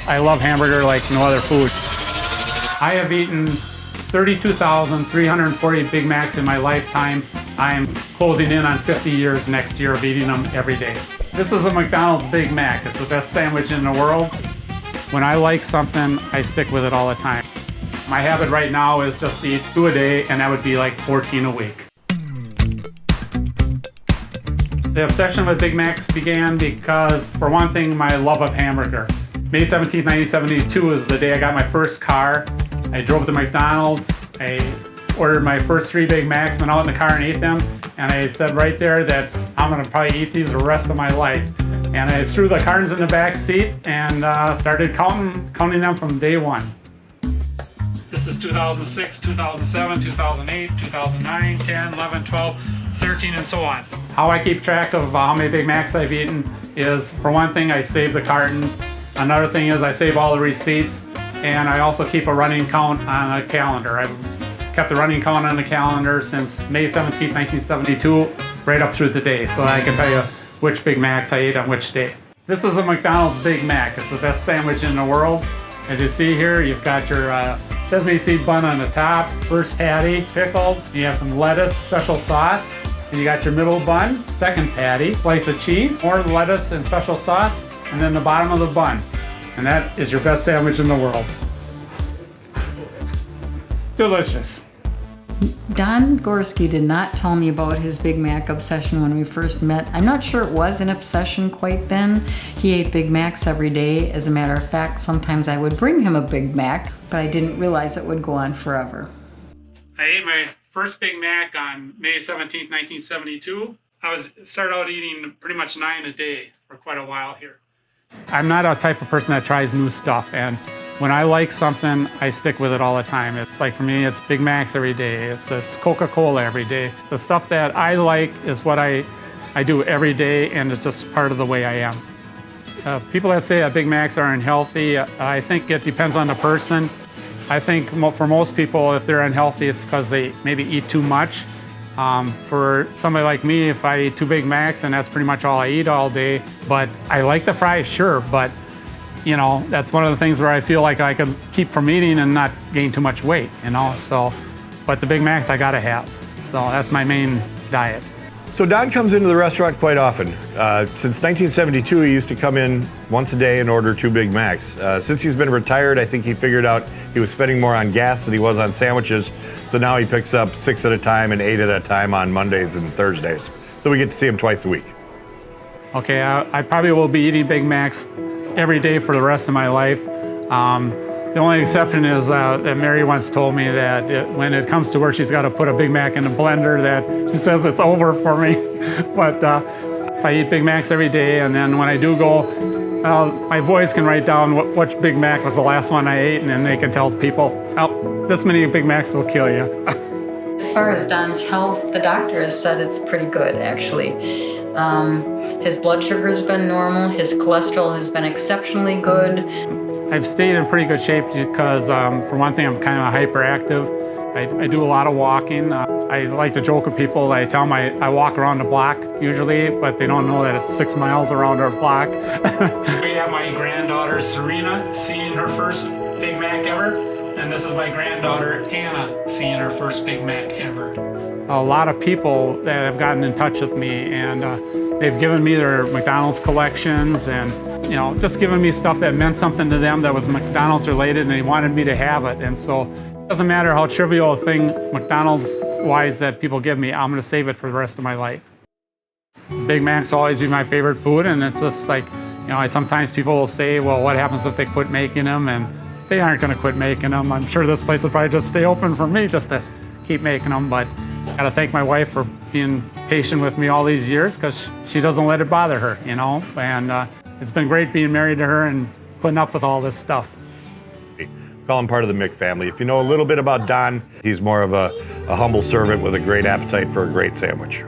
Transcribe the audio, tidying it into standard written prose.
I love hamburger like no other food. I have eaten 32,340 Big Macs in my lifetime. I'm closing in on 50 years next year of eating them every day. This is a McDonald's Big Mac. It's the best sandwich in the world. When I like something, I stick with it all the time. My habit right now is just to eat 2 a day, and that would be like 14 a week. The obsession with Big Macs began because, for one thing, my love of hamburger. May 17, 1972 is the day I got my first car. I drove to McDonald's, I ordered my first 3 Big Macs, went out in the car and ate them, and I said right there that I'm gonna probably eat these the rest of my life. And I threw the cartons in the back seat and started counting them from day one. This is 2006, 2007, 2008, 2009, 10, 11, 12, 13, and so on. How I keep track of how many Big Macs I've eaten is, for one thing, I save the cartons. Another thing is I save all the receipts, and I also keep a running count on a calendar. I've kept a running count on the calendar since May 17, 1972, right up through today, so I can tell you which Big Macs I ate on which day. This is a McDonald's Big Mac. It's the best sandwich in the world. As you see here, you've got your sesame seed bun on the top, first patty, pickles, you have some lettuce, special sauce, and you got your middle bun, second patty, slice of cheese, more lettuce and special sauce, and then the bottom of the bun. And that is your best sandwich in the world. Delicious. Don Gorske did not tell me about his Big Mac obsession when we first met. I'm not sure it was an obsession quite then. He ate Big Macs every day. As a matter of fact, sometimes I would bring him a Big Mac, but I didn't realize it would go on forever. I ate my first Big Mac on May 17, 1972. I started out eating pretty much 9 a day for quite a while here. I'm not a type of person that tries new stuff, and when I like something, I stick with it all the time. It's like, for me, it's Big Macs every day. It's Coca-Cola every day. The stuff that I like is what I do every day, and it's just part of the way I am. People that say that Big Macs are unhealthy, I think it depends on the person. I think for most people, if they're unhealthy, it's because they maybe eat too much. For somebody like me, if I eat 2 Big Macs, and that's pretty much all I eat all day, but I like the fries, sure, but you know, that's one of the things where I feel like I could keep from eating and not gain too much weight, you know, so, but the Big Macs I gotta have, so that's my main diet. So Don comes into the restaurant quite often. Since 1972, he used to come in once a day and order 2 Big Macs. Since he's been retired, I think he figured out he was spending more on gas than he was on sandwiches, so now he picks up 6 at a time and 8 at a time on Mondays and Thursdays. So we get to see him twice a week. Okay, I probably will be eating Big Macs every day for the rest of my life. The only exception is that Mary once told me that when it comes to where she's got to put a Big Mac in a blender, that she says it's over for me. But if I eat Big Macs every day, and then when I do go, my boys can write down which Big Mac was the last one I ate, and then they can tell people, oh, this many Big Macs will kill you. As far as Don's health, the doctor has said it's pretty good, actually. His blood sugar has been normal, his cholesterol has been exceptionally good. I've stayed in pretty good shape because, for one thing, I'm kind of hyperactive. I do a lot of walking. I like to joke with people. I tell them I walk around the block usually, but they don't know that it's 6 miles around our block. We have my granddaughter, Serena, seeing her first Big Mac ever. And this is my granddaughter, Anna, seeing her first Big Mac ever. A lot of people that have gotten in touch with me, and they've given me their McDonald's collections, and you know, just given me stuff that meant something to them that was McDonald's related, and they wanted me to have it. And so it doesn't matter how trivial a thing McDonald's-wise that people give me, I'm gonna save it for the rest of my life. Big Macs will always be my favorite food, and it's just like, you know, sometimes people will say, well, what happens if they quit making them? And they aren't gonna quit making them. I'm sure this place will probably just stay open for me just to keep making them, but I gotta thank my wife for being patient with me all these years, because she doesn't let it bother her, you know, and it's been great being married to her and putting up with all this stuff. Call him part of the Mick family. If you know a little bit about Don, he's more of a humble servant with a great appetite for a great sandwich.